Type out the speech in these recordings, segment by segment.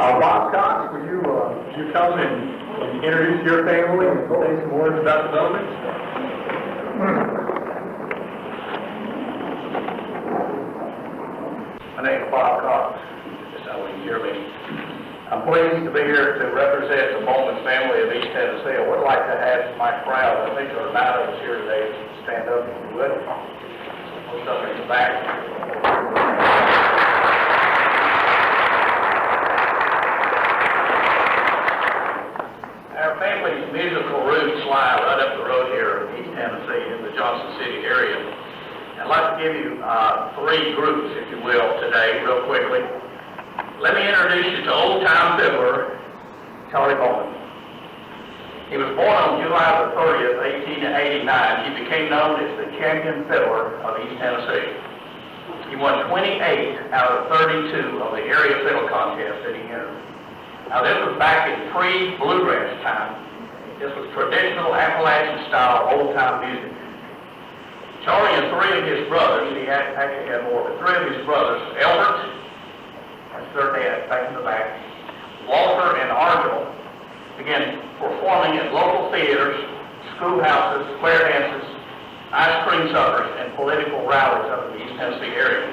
Bob Cox, would you come and introduce your family and say some words about the Bowmans? My name is Bob Cox. Just how you hear me. I'm pleased to be here to represent the Bowman family of East Tennessee. I would like to have my crowd, I think there are 9 of us here today, stand up if you would. Most of them in the back. Our family's musical roots lie right up the road here in East Tennessee in the Johnson City area. I'd like to give you 3 groups, if you will, today, real quickly. Let me introduce you to old-time fiddler Charlie Bowman. He was born on July the 30th, 1889. He became known as the champion fiddler of East Tennessee. He won 28 out of 32 of the area fiddle contests that he entered. Now, this was back in pre-bluegrass time. This was traditional Appalachian-style old-time music. Charlie and 3 of his brothers, he actually had more, but 3 of his brothers, Albert, that's their dad, back in the back, Walter and Argyle, began performing at local theaters, schoolhouses, square dances, ice cream suppers, and political rallies up in the East Tennessee area.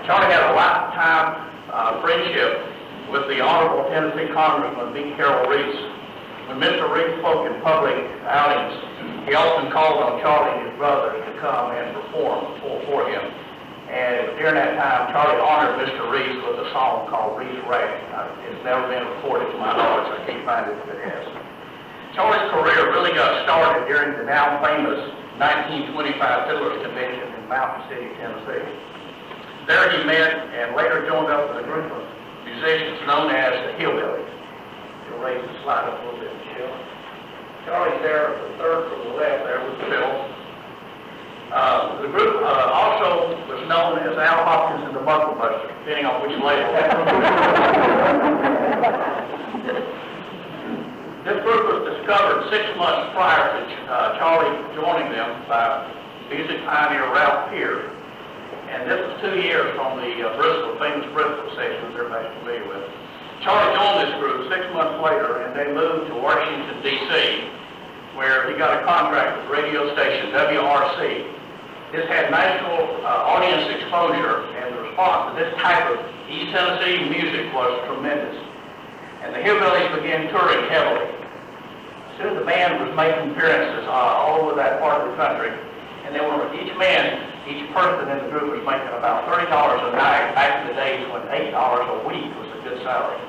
Charlie had a lifetime friendship with the Honorable Tennessee Congressman B. Carroll Reese. When Mr. Reese spoke in public outings, he often called on Charlie and his brothers to come and perform for him. And during that time, Charlie honored Mr. Reese with a song called Reese Rag. It's never been recorded to my knowledge. I can't find it if it has. Charlie's career really got started during the now famous 1925 Fiddlers Convention in Mountain City, Tennessee. There he met and later joined up with a group of musicians known as the Hillbillies. You'll raise the slide up a little bit, Michelle. Charlie's there, the third from the left there with Phil. The group also was known as Al Hopkins and the Buckle Busters, depending on which label. This group was discovered 6 months prior to Charlie joining them by music pioneer Ralph Peer. And this was 2 years from the famous Bristol sessions everybody's familiar with. Charlie joined this group 6 months later, and they moved to Washington, D.C., where he got a contract with radio station WRC. This had national audience exposure, and the response to this type of East Tennessee music was tremendous. And the Hillbillies began touring heavily. Soon the band was making appearances all over that part of the country, and each person in the group was making about $30 a night back in the days when $8 a week was a good salary.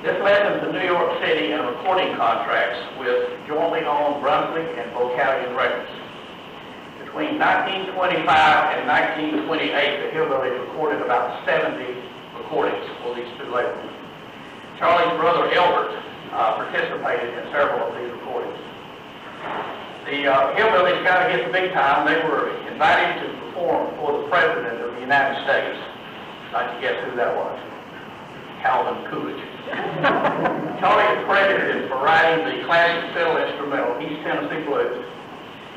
This led them to New York City and recording contracts with jointly owned Brunswick and Vocalion Records. Between 1925 and 1928, the Hillbillies recorded about 70 recordings for these 2 labels. Charlie's brother Albert participated in several of these recordings. The Hillbillies got to get the big time. They were invited to perform for the President of the United States. I'd like to guess who that was. Calvin Coolidge. Charlie is credited for writing the classic fiddle instrumental East Tennessee Blues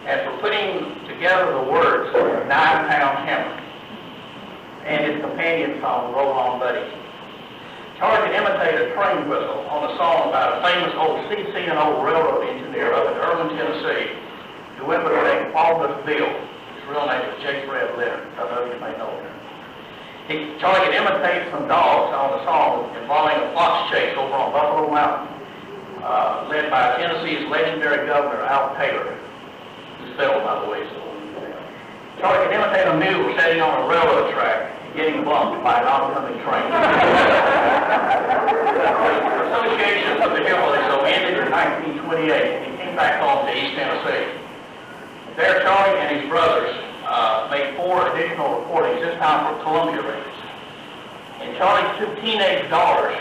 and for putting together the words of 9-Pound Hammer and his companion song, Roll On Buddy. Charlie could imitate a train whistle on a song about a famous old CC&O railroad engineer up in Irving, Tennessee, who went by the name Paulus Bill. His real name was J. Fred Leonard. I know you may know him. Charlie could imitate some dogs on a song involving a fox chase over on Buffalo Mountain, led by Tennessee's legendary governor, Al Taylor, who's fell, by the way. So Charlie could imitate a mule sitting on a railroad track and getting bumped by an oncoming train. Association of the Hillbillies so ended in 1928, and he came back home to East Tennessee. There, Charlie and his brothers made 4 additional recordings, this time for Columbia Records. And Charlie's 2 teenage daughters,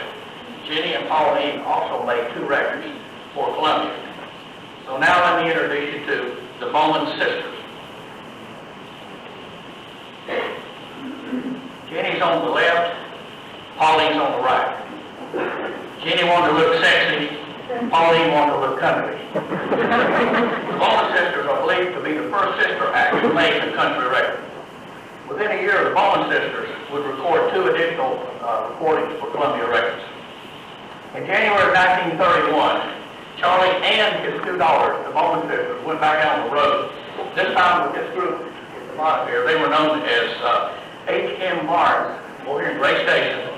Jenny and Pauline, also made 2 records for Columbia. So now let me introduce you to the Bowman sisters. Jenny's on the left, Pauline's on the right. Jenny wanted to look sexy, Pauline wanted to look country. The Bowman sisters are believed to be the first sister act to make a country record. Within a year, the Bowman sisters would record 2 additional recordings for Columbia Records. In January of 1931, Charlie and his two daughters, the Bowman sisters, went back out on the road. This time with this group at the bottom here, they were known as H.M. Barnes, over here in Gray Station.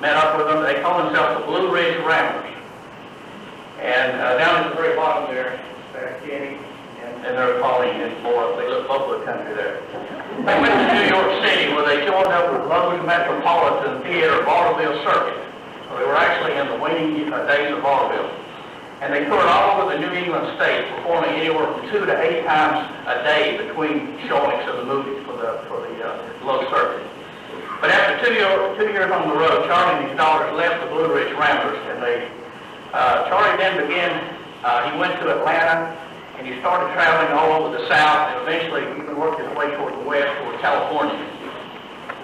Met up with them. They call themselves the Blue Ridge Ramblers. And down at the very bottom there, there's Kenny, and they're calling in for, they look both of the country there. They went to New York City where they joined up with Lowe's Metropolitan Theater Vaudeville Circuit. So they were actually in the waning days of vaudeville. And they toured all over the New England states, performing anywhere from 2 to 8 times a day between showings of the movies for the Lowe's Circuit. But after 2 years on the road, Charlie and his daughters left the Blue Ridge Ramblers, and Charlie then began, he went to Atlanta, and he started traveling all over the South, and eventually even worked his way toward the West, toward California.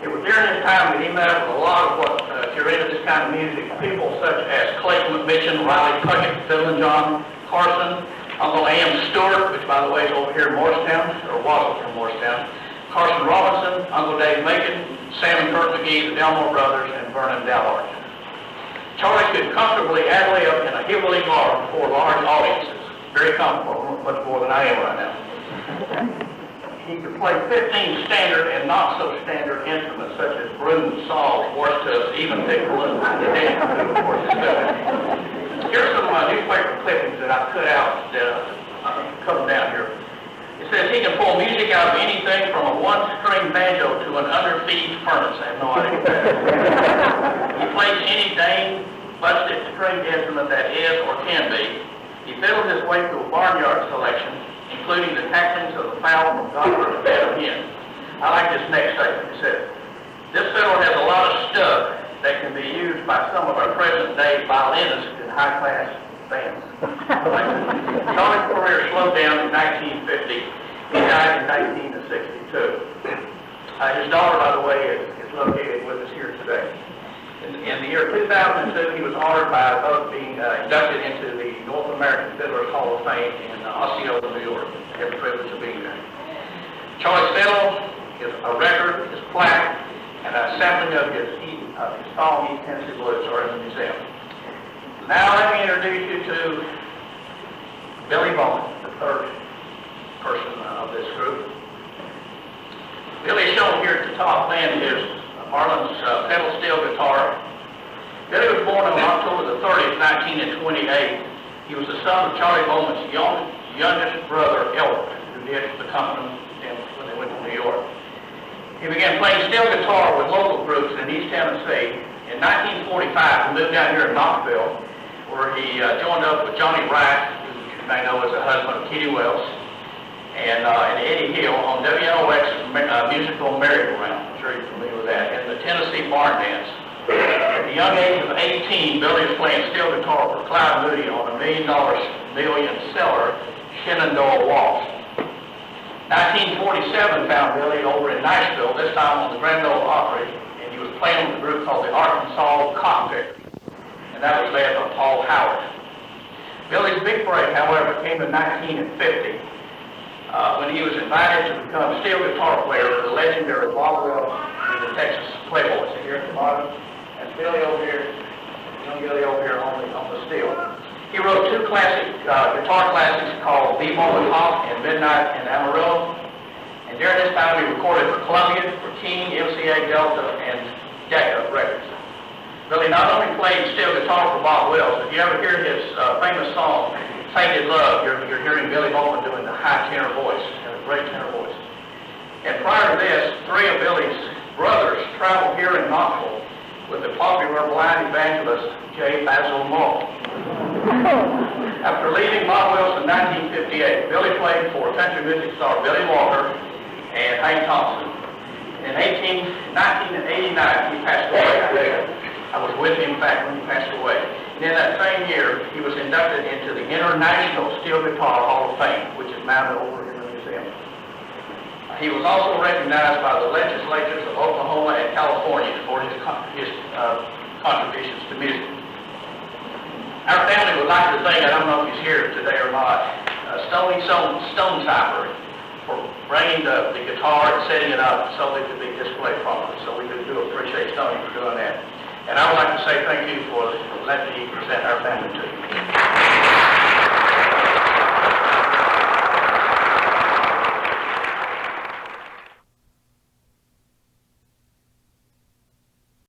It was during this time that he met with a lot of what, if you're into this kind of music, people such as Clayton McMitchen, Riley Puckett, Fiddlin' John Carson, Uncle A.M. Stewart, which by the way is over here in Morristown, or was over here in Morristown, Carson Robinson, Uncle Dave Macon, Sam and Kurt McGee, the Delmore Brothers, and Vernon Dallard. Charlie could comfortably ad-lib in a hillbilly bar before large audiences. Very comfortable, much more than I am right now. He could play 15 standard and not so standard instruments such as brooms, saws, horse tubs, even big balloons. Here's some newspaper clippings that I cut out that come down here. It says he can pull music out of anything from a one-string banjo to an underfeed furnace. I have no idea what that is. He plays any dang busted stringed instrument that is or can be. He fiddled his way through a barnyard selection, including the tacklings of the fowl from Godford to Bed of Hen. I like this next statement. It says, this fiddle has a lot of stuff that can be used by some of our present-day violinists in high-class bands. Charlie's career slowed down in 1950. He died in 1962. His daughter, by the way, is located with us here today. In the year 2002, he was honored by both being inducted into the North American Fiddlers Hall of Fame in Osceola, New York. I had the privilege of being there. Charlie's fiddle is a record, his plaque, and a sampling of his song, East Tennessee Blues, are in the museum. Now let me introduce you to Billy Bowman, the third person of this group. Billy is shown here at the top playing his Marlin's pedal steel guitar. Billy was born on October the 30th, 1928. He was the son of Charlie Bowman's youngest brother, Elbert, who did accompany them when they went to New York. He began playing steel guitar with local groups in East Tennessee. In 1945, he moved down here in Knoxville, where he joined up with Johnny Wright, who you may know as the husband of Kitty Wells, and Eddie Hill on WNOX's musical merry-go-round. I'm sure you're familiar with that, and the Tennessee Barn Dance. At the young age of 18, Billy was playing steel guitar for Clyde Moody on a $1 million seller Shenandoah Waltz. 1947 found Billy over in Nashville, this time on the Grand Ole Opry, and he was playing with a group called the Arkansas Cockpit, and that was led by Paul Howard. Billy's big break, however, came in 1950. When he was invited to become steel guitar player for the legendary Boswell and the Texas Playboys. So here at the bottom, and Billy over here, young Billy over here on the steel. He wrote two classic guitar classics called Be Bowman Hawk and Midnight in Amarillo. And during this time, he recorded for Columbia, for King, MCA Delta, and Decca Records. Billy not only played steel guitar for Bob Wells, if you ever hear his famous song, Tainted Love, you're hearing Billy Bowman doing the high tenor voice, and a great tenor voice. And prior to this, three of Billy's brothers traveled here in Knoxville with the popular blind evangelist J. Basil Moore. After leaving Bob Wells in 1958, Billy played for country music star Billy Walker and Hank Thompson. In 1989, he passed away. I was with him back when he passed away. And in that same year, he was inducted into the International Steel Guitar Hall of Fame, which is mounted over in the museum. He was also recognized by the legislatures of Oklahoma and California for his contributions to music. Our family would like to think, I don't know if he's here today or not, Stony Stone Cipher for bringing the guitar and setting it up so it could be displayed properly. So we do appreciate Tony for doing that. And I would like to say thank you for letting me present our family to you.